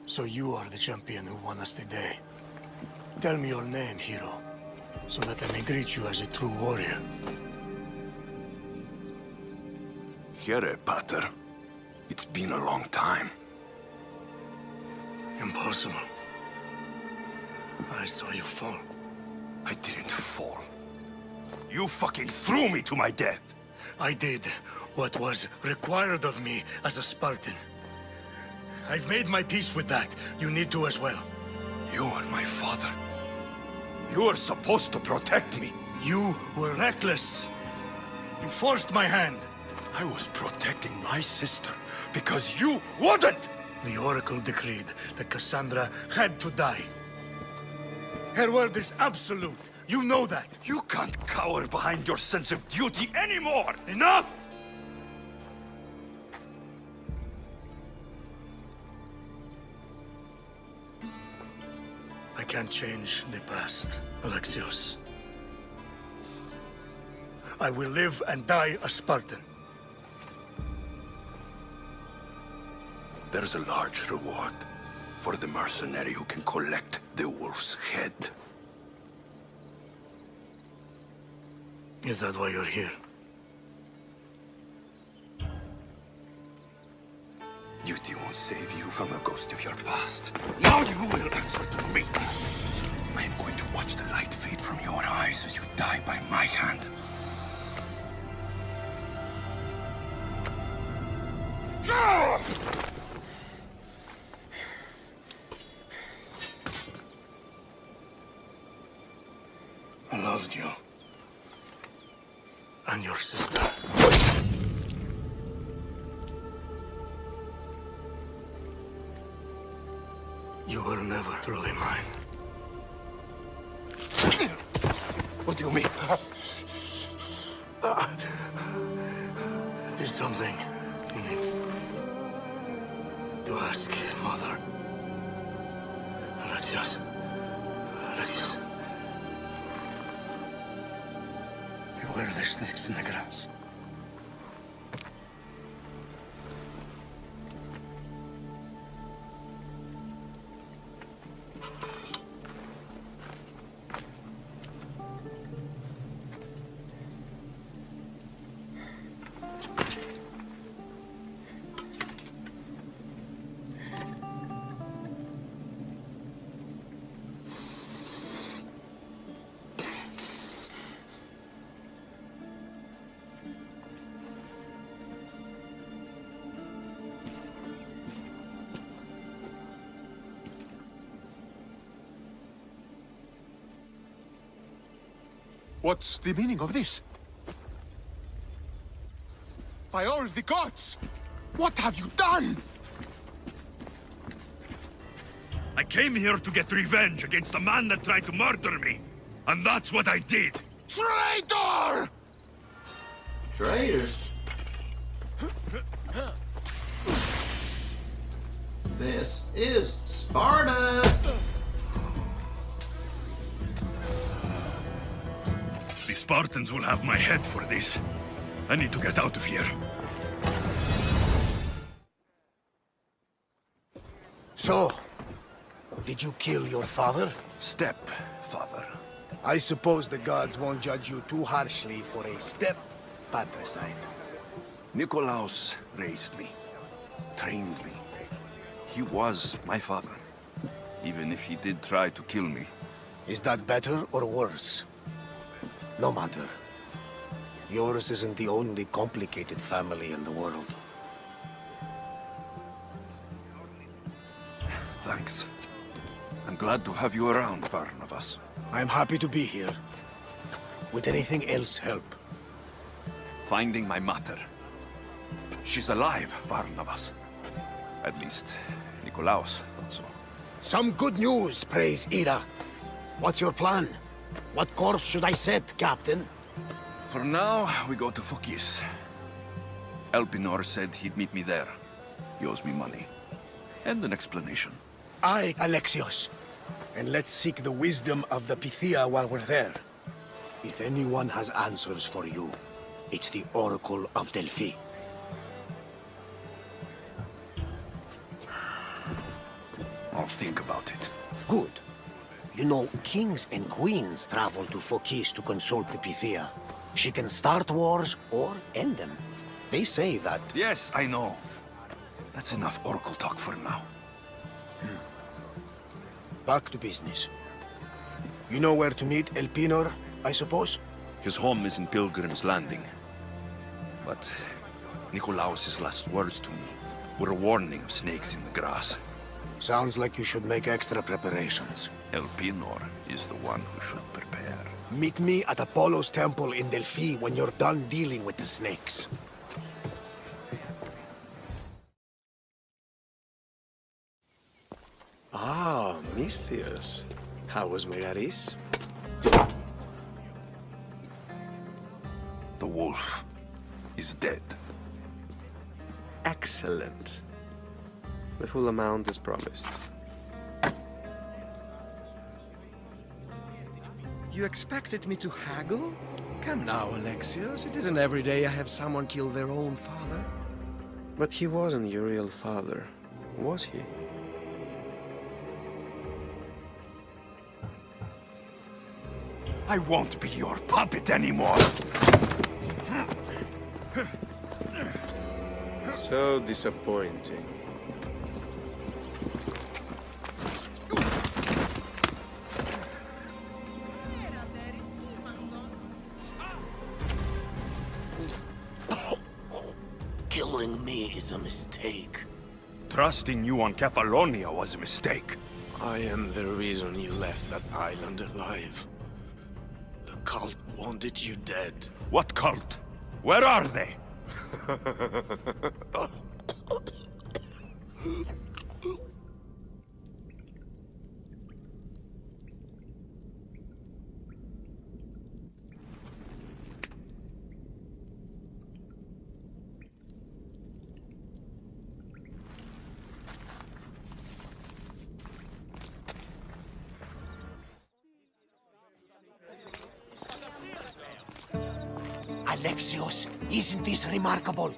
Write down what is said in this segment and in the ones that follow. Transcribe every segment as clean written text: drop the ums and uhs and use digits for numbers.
So you are the champion who won us today. Tell me your name, hero, so that I may greet you as a true warrior. Pater. It's been a long time. Impossible. I saw you fall. I didn't fall. You fucking threw me to my death! I did what was required of me as a Spartan. I've made my peace with that. You need to as well. You are my father. You are supposed to protect me. You were reckless. You forced my hand. I was protecting my sister because you wouldn't! The Oracle decreed that Cassandra had to die. Her word is absolute. You know that. You can't cower behind your sense of duty anymore! Enough! I can't change the past, Alexios. I will live and die a Spartan. There's a large reward for the mercenary who can collect the wolf's head. Is that why you're here? Duty won't save you from a ghost of your past. Now you will answer to me. I am going to watch the light fade from your eyes as you die by my hand. I loved you. And your sister. You were never truly mine. What do you mean? There's something you need to ask, Mother. Alexios. Alexios. Beware the snakes in the grass. What's the meaning of this? By all the gods! What have you done? I came here to get revenge against the man that tried to murder me. And that's what I did. Traitor! Traitors? This is Sparta! The Spartans will have my head for this. I need to get out of here. So, did you kill your father? Stepfather. I suppose the gods won't judge you too harshly for a step-patricide. Nikolaos raised me, trained me. He was my father, even if he did try to kill me. Is that better or worse? No matter. Yours isn't the only complicated family in the world. Thanks. I'm glad to have you around, Varnavas. I'm happy to be here. Would anything else help? Finding my mater. She's alive, Varnavas. At least, Nikolaos thought so. Some good news, praise Ira. What's your plan? What course should I set, Captain? For now, we go to Fokis. Elpinor said he'd meet me there. He owes me money. And an explanation. Aye, Alexios. And let's seek the wisdom of the Pythia while we're there. If anyone has answers for you, it's the Oracle of Delphi. think about it. Good. You know, kings and queens travel to Phokis to consult the Pythia. She can start wars or end them. They say that... Yes, I know. That's enough Oracle talk for now. Back to business. You know where to meet Elpinor, I suppose? His home is in Pilgrim's Landing. But Nikolaos's last words to me were a warning of snakes in the grass. Sounds like you should make extra preparations. Elpinor is the one who should prepare. Meet me at Apollo's temple in Delphi when you're done dealing with the snakes. Ah, Misthios. How was Megaris? The wolf is dead. Excellent. The full amount is promised. You expected me to haggle? Come now, Alexios. It isn't every day I have someone kill their own father. But he wasn't your real father, was he? I won't be your puppet anymore! So disappointing. Killing me is a mistake. Trusting you on Kefalonia was a mistake. I am the reason you left that island alive. The cult wanted you dead. What cult? Where are they? Alexios, isn't this remarkable?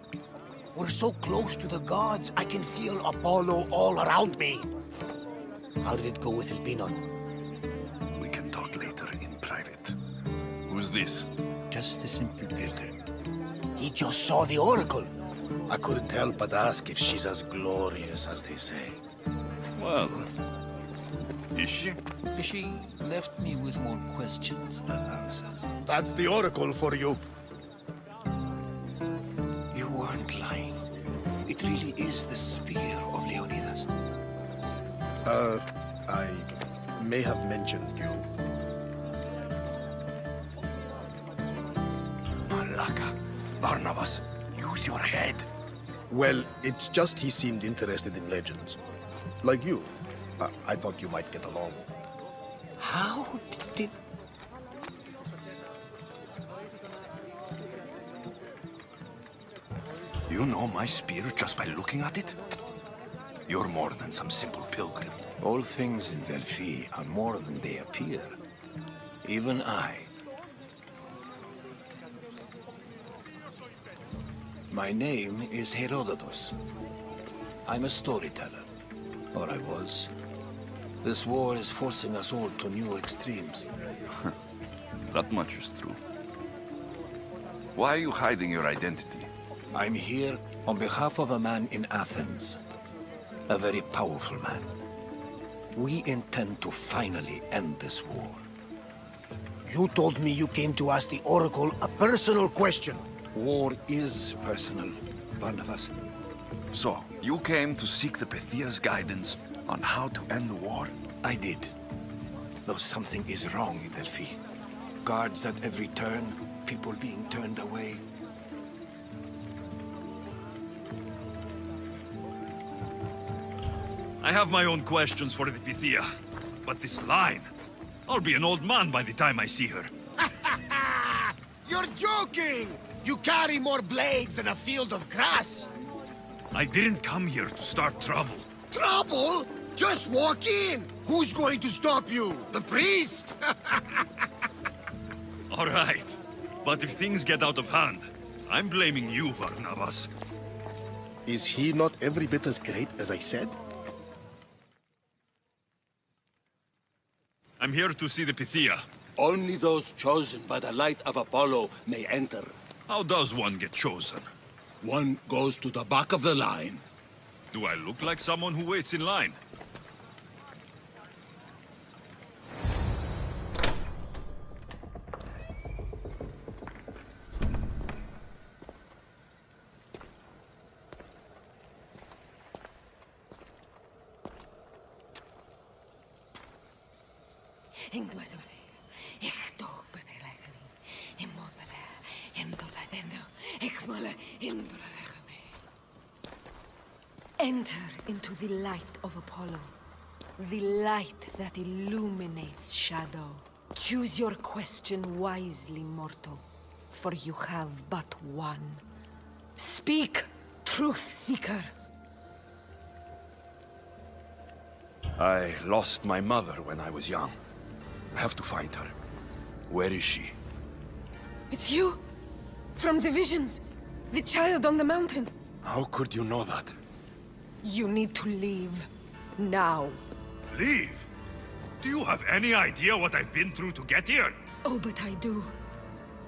We're so close to the gods, I can feel Apollo all around me. How did it go with Elpinor? We can talk later in private. Who's this? Just a simple pilgrim. He just saw the oracle. I couldn't help but ask if she's as glorious as they say. Well, is she? She left me with more questions than answers. That's the oracle for you. You weren't lying. It really is the spear of Leonidas. I may have mentioned you. Malaka, Barnabas, use your head. Well, it's just he seemed interested in legends. Like you. I thought you might get along. How did... You know my spear just by looking at it? You're more than some simple pilgrim. All things in Delphi are more than they appear. Even I. My name is Herodotus. I'm a storyteller. Or I was. This war is forcing us all to new extremes. That much is true. Why are you hiding your identity? I'm here on behalf of a man in Athens. A very powerful man. We intend to finally end this war. You told me you came to ask the oracle a personal question. War is personal, Barnabas. So, you came to seek the Pythia's guidance on how to end the war? I did. Though something is wrong in Delphi. Guards at every turn, people being turned away. I have my own questions for the Pythia. But this line... I'll be an old man by the time I see her. You're joking! You carry more blades than a field of grass. I didn't come here to start trouble. Trouble? Just walk in! Who's going to stop you? The priest? All right. But if things get out of hand, I'm blaming you, Barnabas. Is he not every bit as great as I said? I'm here to see the Pythia. Only those chosen by the light of Apollo may enter. How does one get chosen? One goes to the back of the line. Do I look like someone who waits in line? Enter into the light of Apollo, the light that illuminates shadow. Choose your question wisely, mortal, for you have but one. Speak, truth seeker. I lost my mother when I was young. I have to find her. Where is she? It's you? From the visions? The child on the mountain? How could you know that? You need to leave. Now. Leave? Do you have any idea what I've been through to get here? Oh, but I do.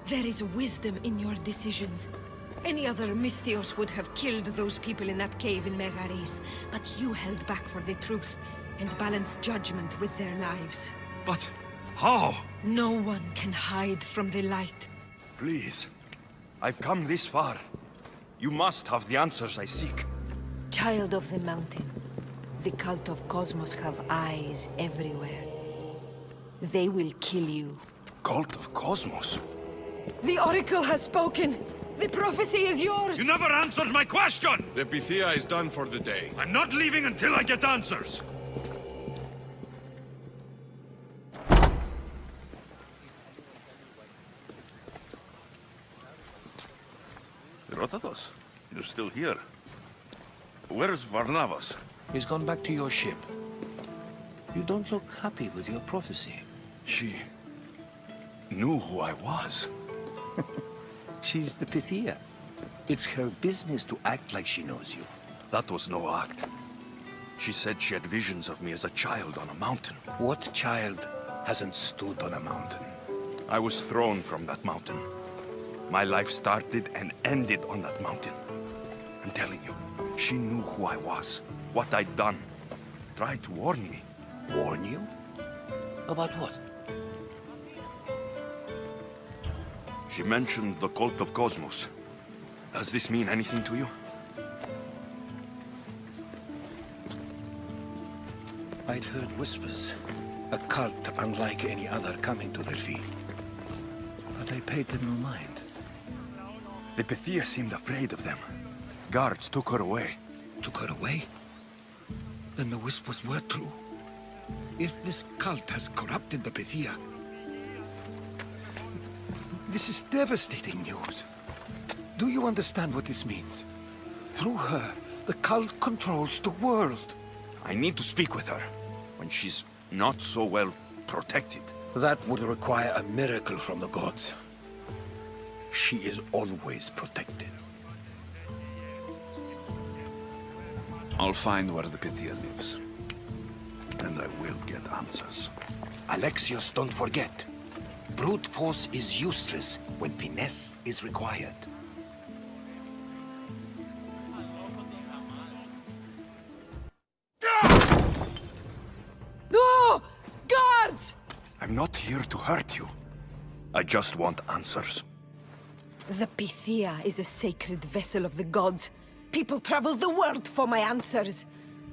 There is wisdom in your decisions. Any other Misthios would have killed those people in that cave in Megaris, but you held back for the truth and balanced judgment with their lives. But how? No one can hide from the light. Please. I've come this far. You must have the answers I seek. Child of the mountain, the cult of Cosmos have eyes everywhere. They will kill you. Cult of Cosmos? The Oracle has spoken! The prophecy is yours! You never answered my question! The Pythia is done for the day. I'm not leaving until I get answers! Herodotus, you're still here. Where's Varnavas? He's gone back to your ship. You don't look happy with your prophecy. She knew who I was. She's the Pythia. It's her business to act like she knows you. That was no act. She said she had visions of me as a child on a mountain. What child hasn't stood on a mountain? I was thrown from that mountain. My life started and ended on that mountain. I'm telling you, she knew who I was, what I'd done. Tried to warn me. Warn you? About what? She mentioned the cult of Cosmos. Does this mean anything to you? I'd heard whispers. A cult unlike any other coming to Delphi. But I paid them no mind. The Pythia seemed afraid of them. Guards took her away. Took her away? Then the whispers were true. If this cult has corrupted the Pythia... This is devastating news. Do you understand what this means? Through her, the cult controls the world. I need to speak with her, when she's not so well protected. That would require a miracle from the gods. She is always protected. I'll find where the Pythia lives. And I will get answers. Alexios, don't forget. Brute force is useless when finesse is required. No! Guards! I'm not here to hurt you. I just want answers. The Pythia is a sacred vessel of the gods. People travel the world for my answers.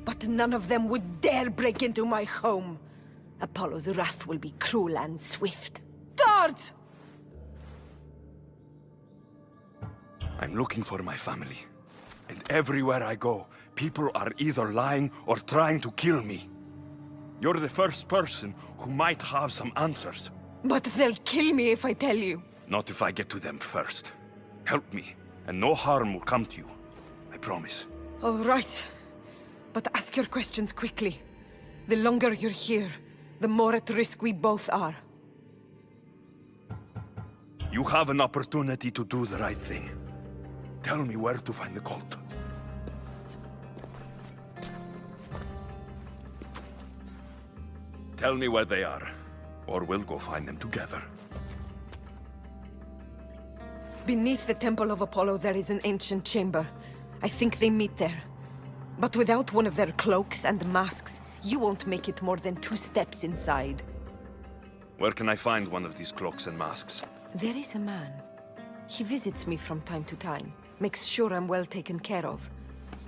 But none of them would dare break into my home. Apollo's wrath will be cruel and swift. Guards! I'm looking for my family. And everywhere I go, people are either lying or trying to kill me. You're the first person who might have some answers. But they'll kill me if I tell you. Not if I get to them first. Help me, and no harm will come to you. I promise. All right. But ask your questions quickly. The longer you're here, the more at risk we both are. You have an opportunity to do the right thing. Tell me where to find the cult. Tell me where they are, or we'll go find them together. Beneath the Temple of Apollo, there is an ancient chamber. I think they meet there. But without one of their cloaks and masks, you won't make it more than 2 steps inside. Where can I find one of these cloaks and masks? There is a man. He visits me from time to time, makes sure I'm well taken care of.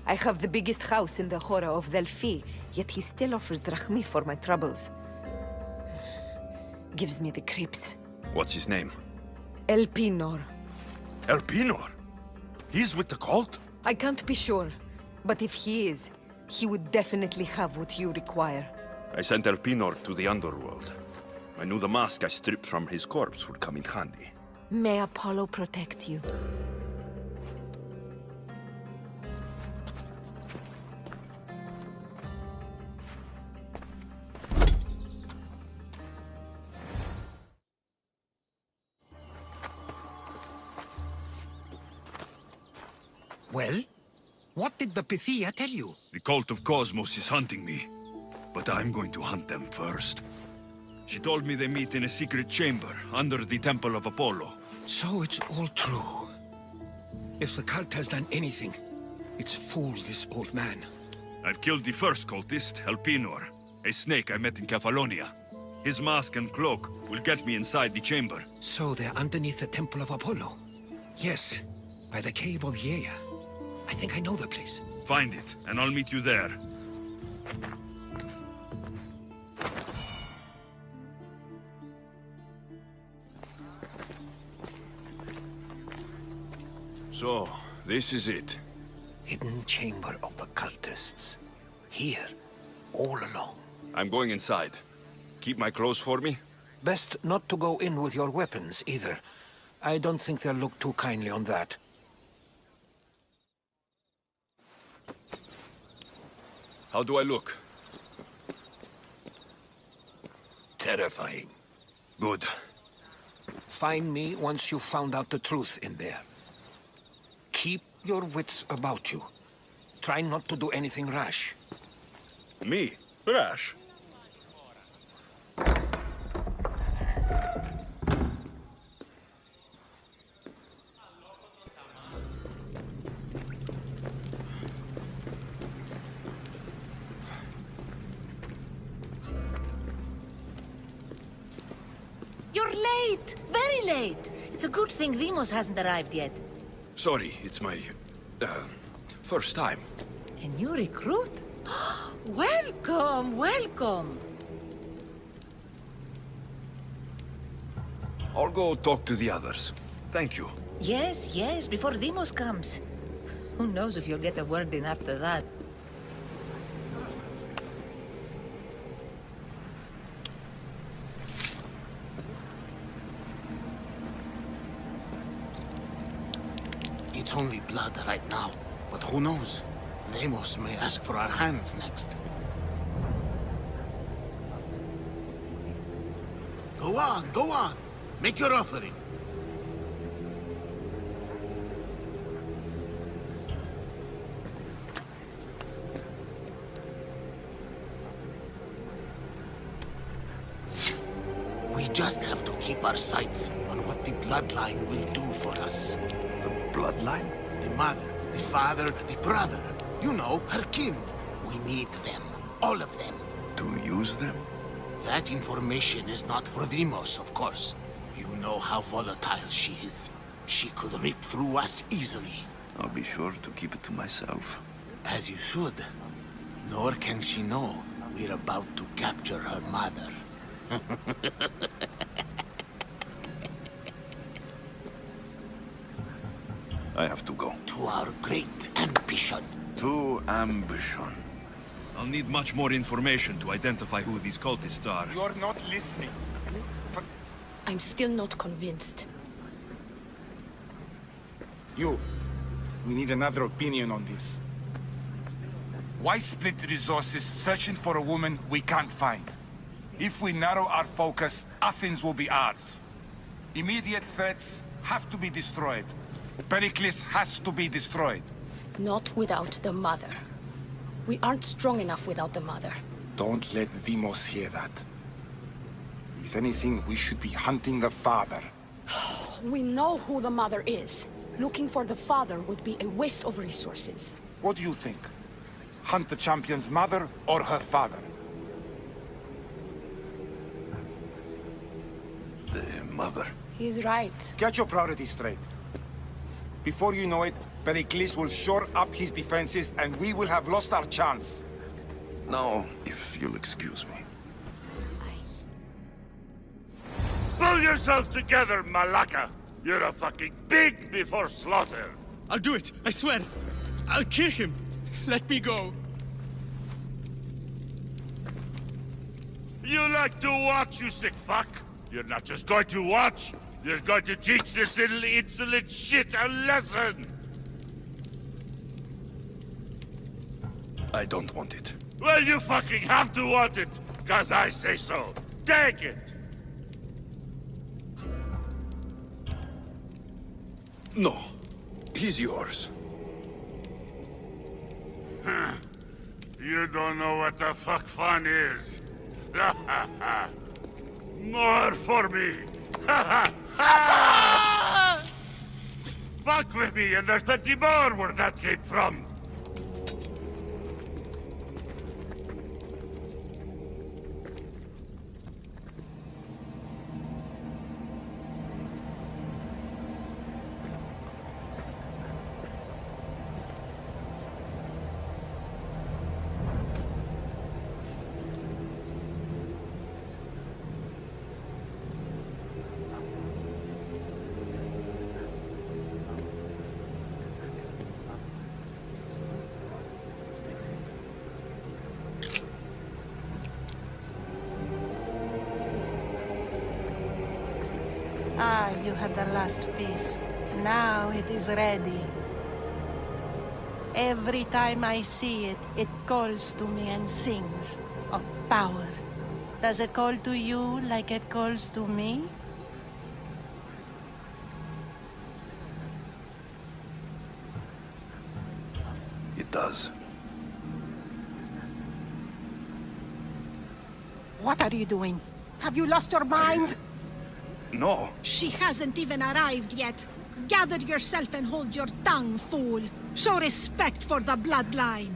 I have the biggest house in the Hora of Delphi, yet he still offers drachmi for my troubles. Gives me the creeps. What's his name? Elpinor. Elpinor? He's with the cult? I can't be sure, but if he is, he would definitely have what you require. I sent Elpinor to the underworld. I knew the mask I stripped from his corpse would come in handy. May Apollo protect you. Well? What did the Pythia tell you? The cult of Cosmos is hunting me, but I'm going to hunt them first. She told me they meet in a secret chamber under the Temple of Apollo. So it's all true. If the cult has done anything, it's fooled this old man. I've killed the first cultist, Elpinor, a snake I met in Cephalonia. His mask and cloak will get me inside the chamber. So they're underneath the Temple of Apollo? Yes, by the Cave of Yea. I think I know the place. Find it, and I'll meet you there. So, this is it. Hidden chamber of the cultists. Here, all alone. I'm going inside. Keep my clothes for me? Best not to go in with your weapons, either. I don't think they'll look too kindly on that. How do I look? Terrifying. Good. Find me once you've found out the truth in there. Keep your wits about you. Try not to do anything rash. Me? Rash? You're late! Very late! It's a good thing Demos hasn't arrived yet. Sorry, it's my... first time. A new recruit? Welcome, welcome! I'll go talk to the others. Thank you. Yes, yes, before Demos comes. Who knows if you'll get a word in after that. It's only blood right now, but who knows? Lemos may ask for our hands next. Go on, go on. Make your offering. We just have to keep our sights on what the bloodline will do for us. The bloodline? The mother, the father, the brother. You know, her kin. We need them. All of them. To use them? That information is not for Demos, of course. You know how volatile she is. She could rip through us easily. I'll be sure to keep it to myself. As you should. Nor can she know we're about to capture her mother. I have to go. To our great ambition. To ambition. I'll need much more information to identify who these cultists are. You're not listening. I'm still not convinced. You. We need another opinion on this. Why split resources searching for a woman we can't find? If we narrow our focus, Athens will be ours. Immediate threats have to be destroyed. Pericles has to be destroyed. Not without the mother. We aren't strong enough without the mother. Don't let Demos hear that. If If anything, we should be hunting the father. We know who the mother is. Looking for the father would be a waste of resources. What do you think? Hunt the champion's mother or her father? The mother. He's right. Get your priorities straight. Before you know it, Pericles will shore up his defenses and we will have lost our chance. Now, if you'll excuse me. Pull yourself together, Malaka! You're a fucking pig before slaughter! I'll do it, I swear. I'll kill him. Let me go. You like to watch, you sick fuck? You're not just going to watch, you're going to teach this little insolent shit a lesson! I don't want it. Well, you fucking have to want it, 'cause I say so. Take it! No. He's yours. You don't know what the fuck fun is. More for me! Fuck with me, and there's plenty more where that came from! Ah, you had the last piece. Now it is ready. Every time I see it, it calls to me and sings of power. Does it call to you like it calls to me? It does. What are you doing? Have you lost your mind? No. She hasn't even arrived yet. Gather yourself and hold your tongue, fool. Show respect for the bloodline.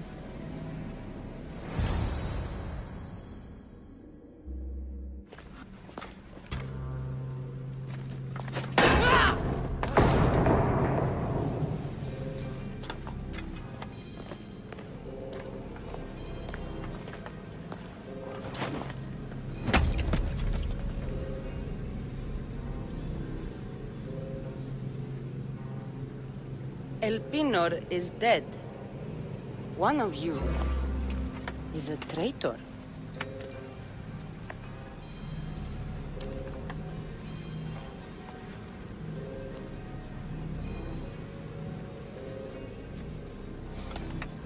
El Pinor is dead. One of you is a traitor.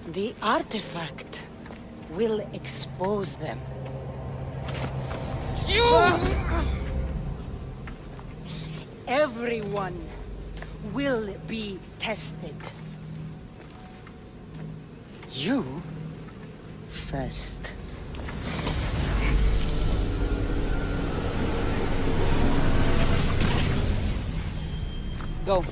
The artifact will expose them. Everyone will be tested. You first. Go.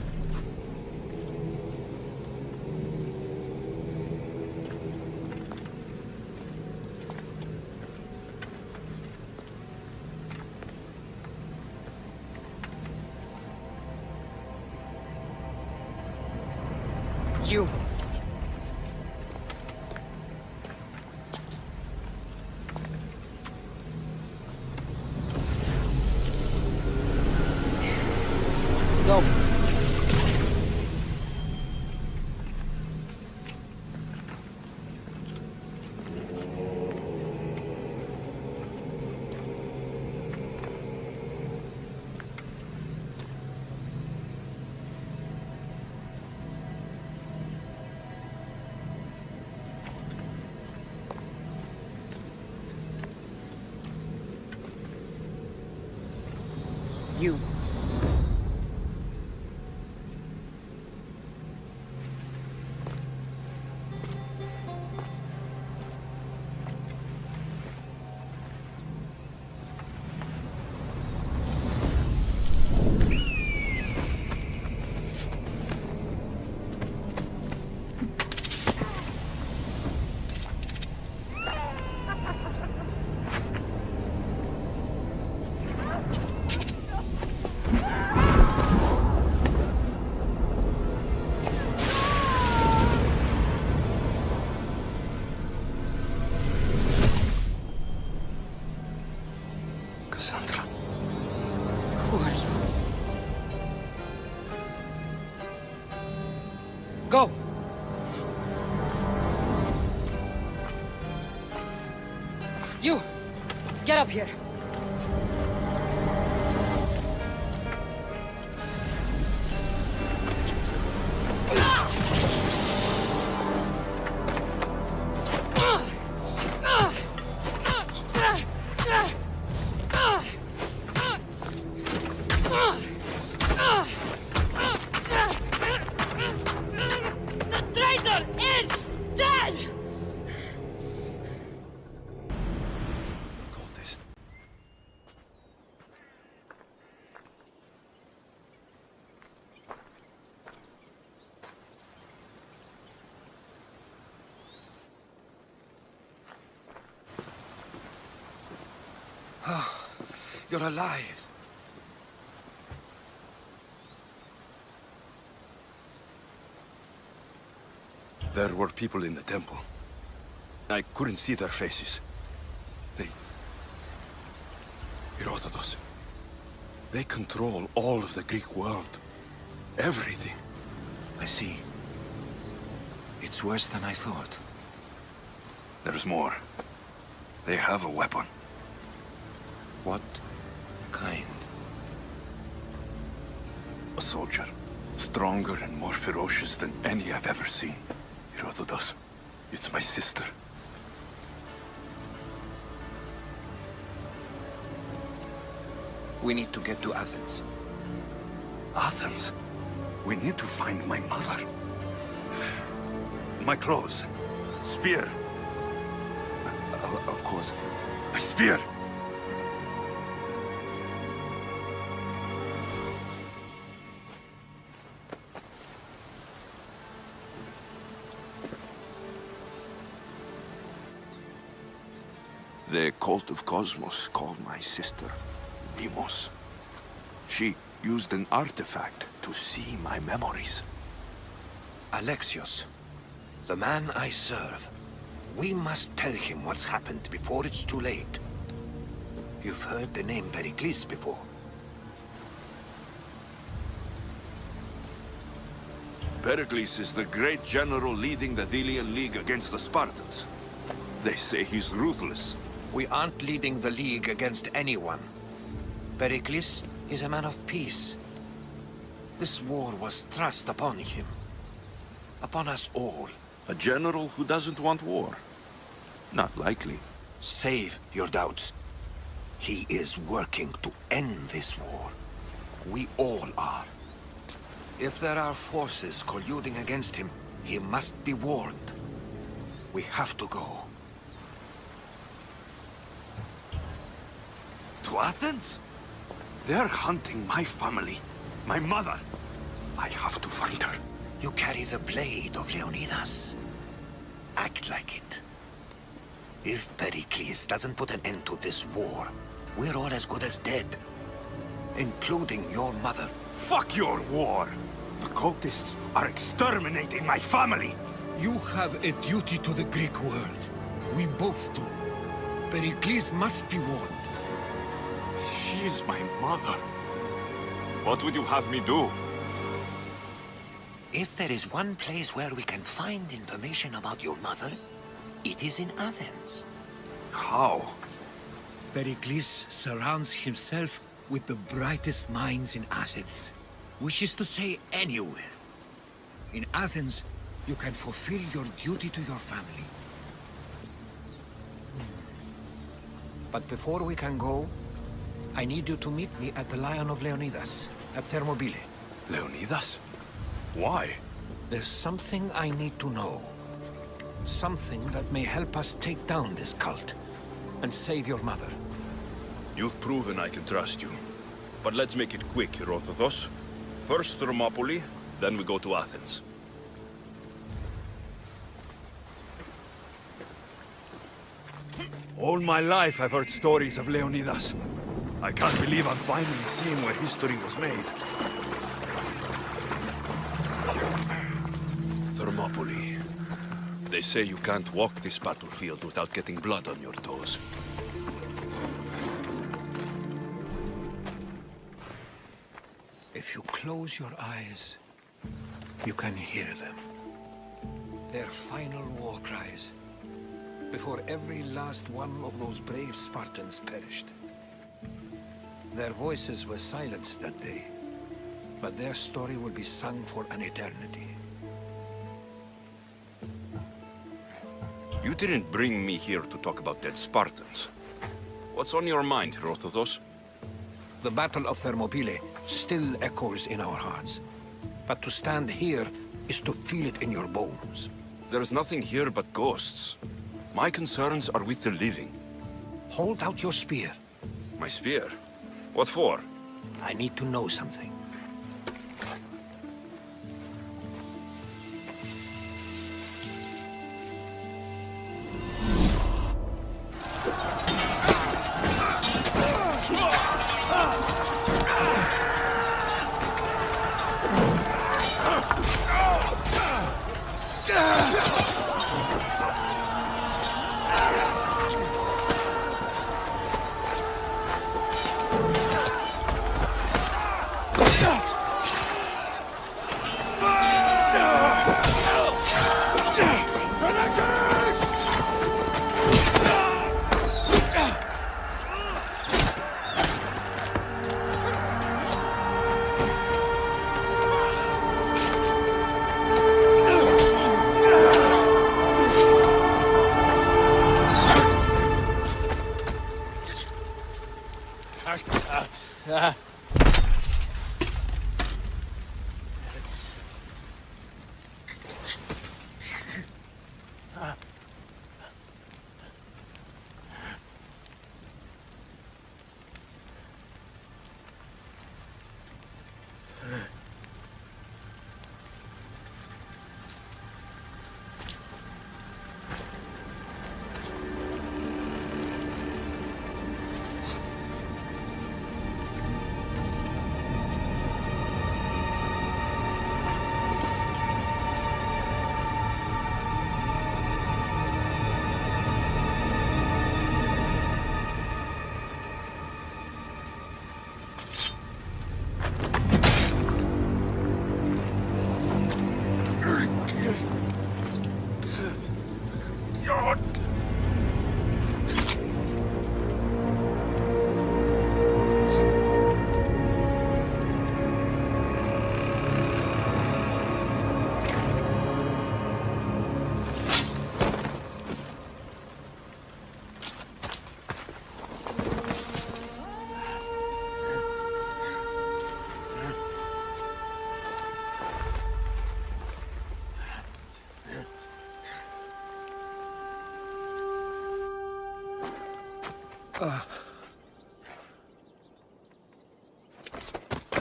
You. Go. You. Go! You! Get up here! The traitor is dead! Cultist. Oh, you're alive. There were people in the temple. I couldn't see their faces. Herodotus. They control all of the Greek world. Everything. I see. It's worse than I thought. There's more. They have a weapon. What kind? A soldier. Stronger and more ferocious than any I've ever seen. Herodotus. It's my sister. We need to get to Athens. Athens? We need to find my mother. My clothes. Spear. Of course. My spear! The cult of Cosmos called my sister Demos. She used an artifact to see my memories. Alexios, the man I serve. We must tell him what's happened before it's too late. You've heard the name Pericles before. Pericles is the great general leading the Delian League against the Spartans. They say he's ruthless. We aren't leading the League against anyone. Pericles is a man of peace. This war was thrust upon him. Upon us all. A general who doesn't want war? Not likely. Save your doubts. He is working to end this war. We all are. If there are forces colluding against him, he must be warned. We have to go. To Athens? They're hunting my family. My mother. I have to find her. You carry the blade of Leonidas. Act like it. If Pericles doesn't put an end to this war, we're all as good as dead. Including your mother. Fuck your war! The cultists are exterminating my family! You have a duty to the Greek world. We both do. Pericles must be warned. She is my mother. What would you have me do? If there is one place where we can find information about your mother, it is in Athens. How? Pericles surrounds himself with the brightest minds in Athens. Which is to say, anywhere. In Athens, you can fulfill your duty to your family. But before we can go, I need you to meet me at the Lion of Leonidas, at Thermopylae. Leonidas? Why? There's something I need to know. Something that may help us take down this cult and save your mother. You've proven I can trust you. But let's make it quick, Herodotus. First Thermopylae, then we go to Athens. All my life I've heard stories of Leonidas. I can't believe I'm finally seeing where history was made. Thermopylae. They say you can't walk this battlefield without getting blood on your toes. If you close your eyes, you can hear them. Their final war cries, before every last one of those brave Spartans perished. Their voices were silenced that day, but their story will be sung for an eternity. You didn't bring me here to talk about dead Spartans. What's on your mind, Herodotus? The Battle of Thermopylae still echoes in our hearts. But to stand here is to feel it in your bones. There's nothing here but ghosts. My concerns are with the living. Hold out your spear. My spear? What for? I need to know something.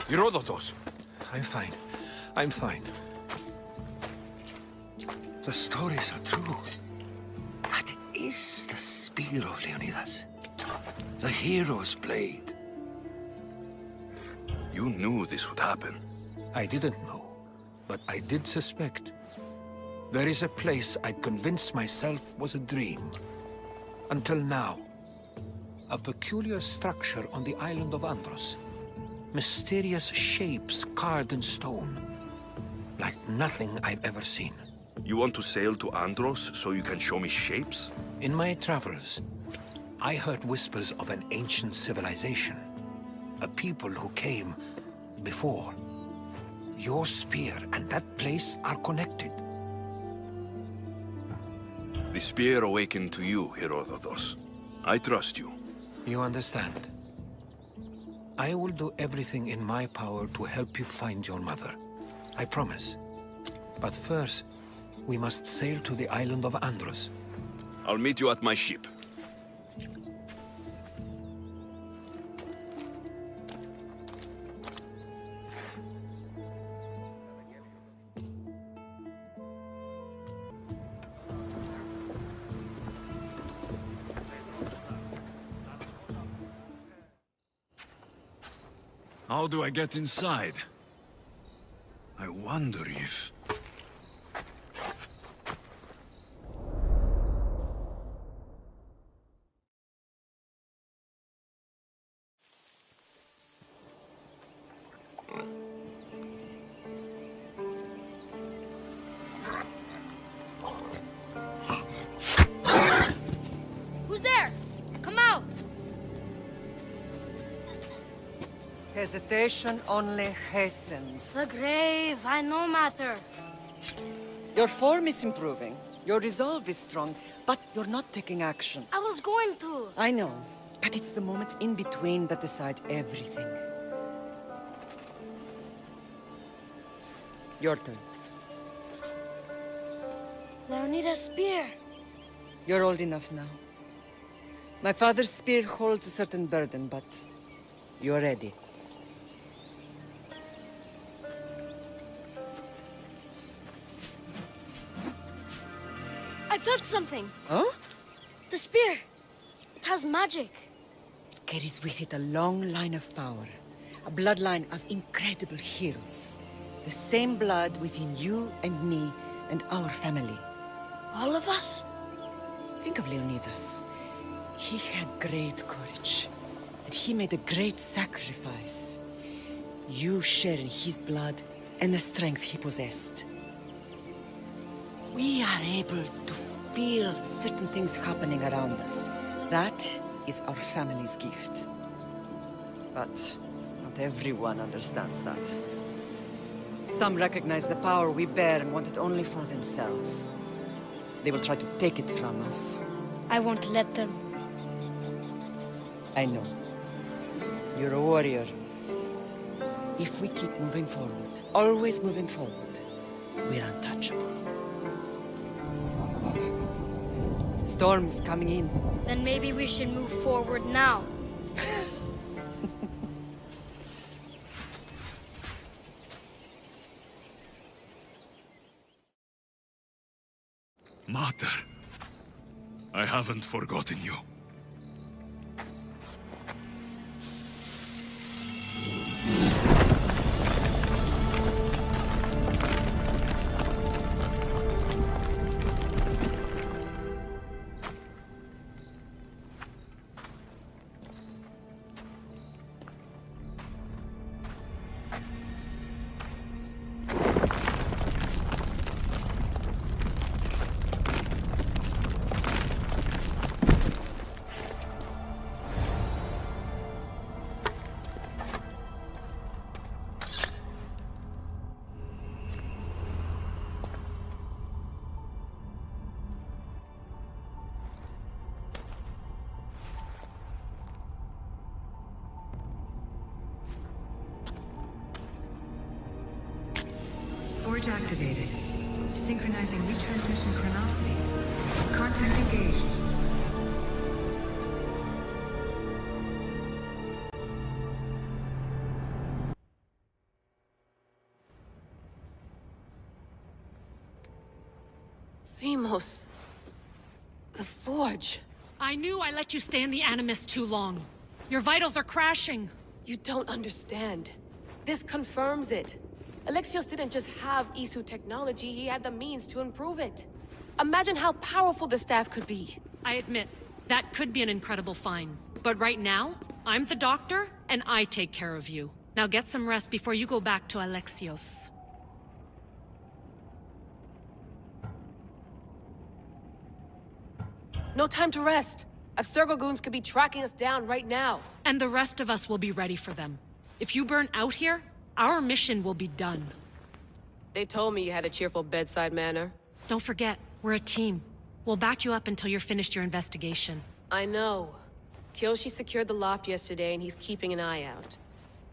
Herodotus! I'm fine. I'm fine. The stories are true. That is the spear of Leonidas. The hero's blade. You knew this would happen. I didn't know, but I did suspect. There is a place I'd convinced myself was a dream. Until now. A peculiar structure on the island of Andros. Mysterious shapes carved in stone. Like nothing I've ever seen. You want to sail to Andros so you can show me shapes? In my travels, I heard whispers of an ancient civilization. A people who came before. Your spear and that place are connected. The spear awakened to you, Herodotus. I trust you. You understand? I will do everything in my power to help you find your mother. I promise. But first, we must sail to the island of Andros. I'll meet you at my ship. How do I get inside? I wonder if... hesitation only hastens. The grave, I no matter. Your form is improving. Your resolve is strong, but you're not taking action. I was going to. I know, but it's the moments in between that decide everything. Your turn. Leonida's spear. You're old enough now. My father's spear holds a certain burden, but you're ready. I touched something. Huh? The spear. It has magic. Carries with it a long line of power. A bloodline of incredible heroes. The same blood within you and me and our family. All of us? Think of Leonidas. He had great courage. And he made a great sacrifice. You share in his blood and the strength he possessed. We are able to feel certain things happening around us. That is our family's gift. But not everyone understands that. Some recognize the power we bear and want it only for themselves. They will try to take it from us. I won't let them. I know. You're a warrior. If we keep moving forward, always moving forward, we're untouchable. Storm's coming in. Then maybe we should move forward now. Mater, I haven't forgotten you. Forge activated. Synchronizing retransmission chronicity. Contact engaged. Themos. The Forge. I knew I let you stay in the Animus too long. Your vitals are crashing. You don't understand. This confirms it. Alexios didn't just have Isu technology, he had the means to improve it. Imagine how powerful the staff could be. I admit, that could be an incredible find. But right now, I'm the doctor, and I take care of you. Now get some rest before you go back to Alexios. No time to rest. Abstergo goons could be tracking us down right now. And the rest of us will be ready for them. If you burn out here, our mission will be done. They told me you had a cheerful bedside manner. Don't forget, we're a team. We'll back you up until you're finished your investigation. I know. Kyoshi secured the loft yesterday and he's keeping an eye out.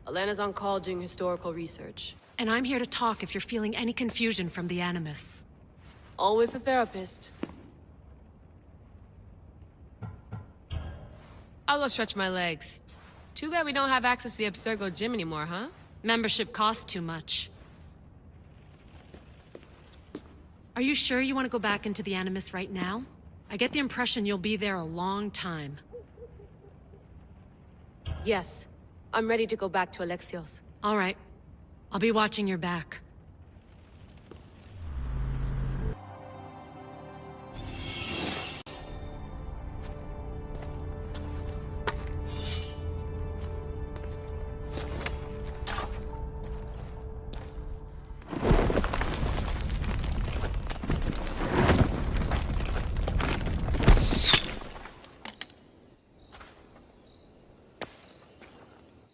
Elena's on call doing historical research. And I'm here to talk if you're feeling any confusion from the Animus. Always the therapist. I'll go stretch my legs. Too bad we don't have access to the Abstergo gym anymore, huh? Membership costs too much. Are you sure you want to go back into the Animus right now? I get the impression you'll be there a long time. Yes. I'm ready to go back to Alexios. All right. I'll be watching your back.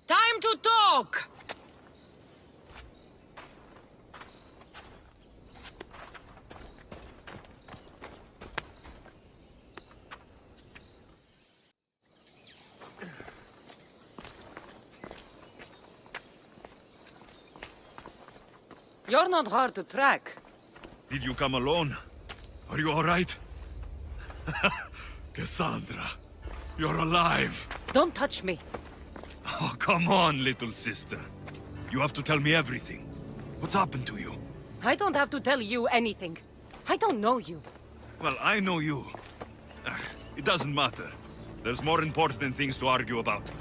Time to talk! You're not hard to track. Did you come alone? Are you all right? Cassandra, you're alive. Don't touch me. Oh, come on, little sister. You have to tell me everything. What's happened to you? I don't have to tell you anything. I don't know you. Well, I know you. It doesn't matter. There's more important things to argue about.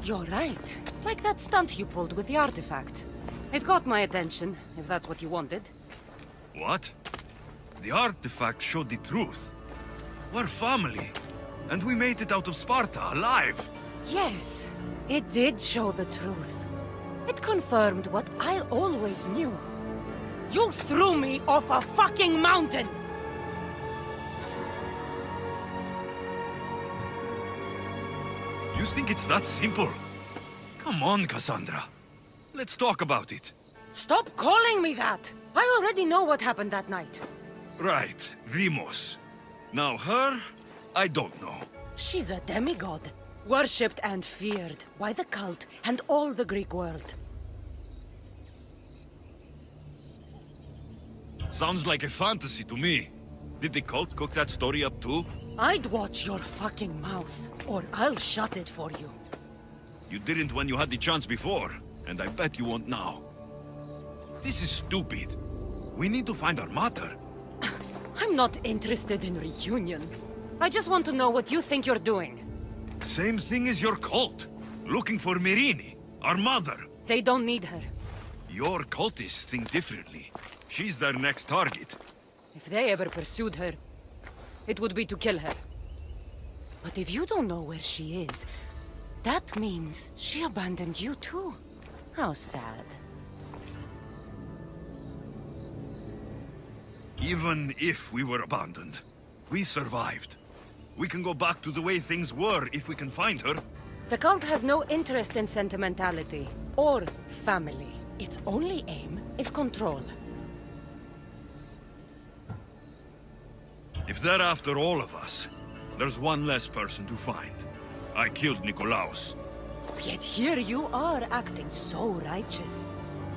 You're right. Like that stunt you pulled with the artifact. It got my attention, if that's what you wanted. What? The artifact showed the truth. We're family. And we made it out of Sparta, alive. Yes, it did show the truth. It confirmed what I always knew. You threw me off a fucking mountain! You think it's that simple? Come on, Cassandra. Let's talk about it. Stop calling me that! I already know what happened that night. Right, Demos. Now her, I don't know. She's a demigod. Worshipped and feared by the cult and all the Greek world. Sounds like a fantasy to me. Did the cult cook that story up too? I'd watch your fucking mouth, or I'll shut it for you. You didn't when you had the chance before, and I bet you won't now. This is stupid. We need to find our mother. I'm not interested in reunion. I just want to know what you think you're doing. Same thing as your cult. Looking for Myrrine, our mother. They don't need her. Your cultists think differently. She's their next target. If they ever pursued her, it would be to kill her. But if you don't know where she is, that means she abandoned you too. How sad. Even if we were abandoned, we survived. We can go back to the way things were if we can find her. The cult has no interest in sentimentality or family. Its only aim is control. If they're after all of us, there's one less person to find. I killed Nikolaos. Yet here you are acting so righteous,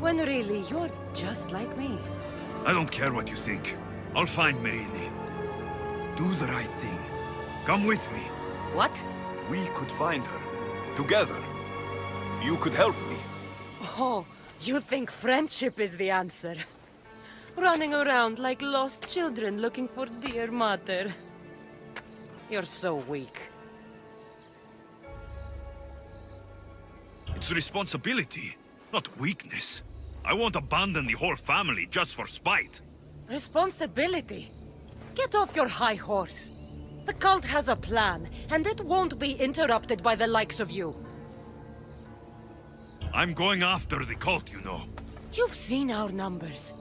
when really you're just like me. I don't care what you think. I'll find Myrrine. Do the right thing. Come with me. What? We could find her. Together. You could help me. Oh, you think friendship is the answer? Running around like lost children looking for dear mother. You're so weak. It's responsibility, not weakness. I won't abandon the whole family just for spite. Responsibility? Get off your high horse. The cult has a plan, and it won't be interrupted by the likes of you. I'm going after the cult, you know. You've seen our numbers.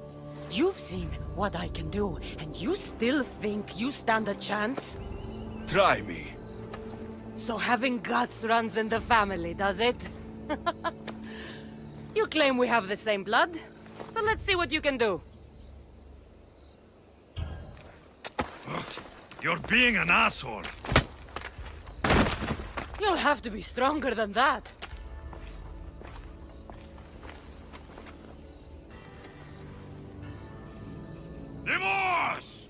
You've seen what I can do, and you still think you stand a chance? Try me. So having guts runs in the family, does it? You claim we have the same blood, so let's see what you can do. You're being an asshole. You'll have to be stronger than that. Demos!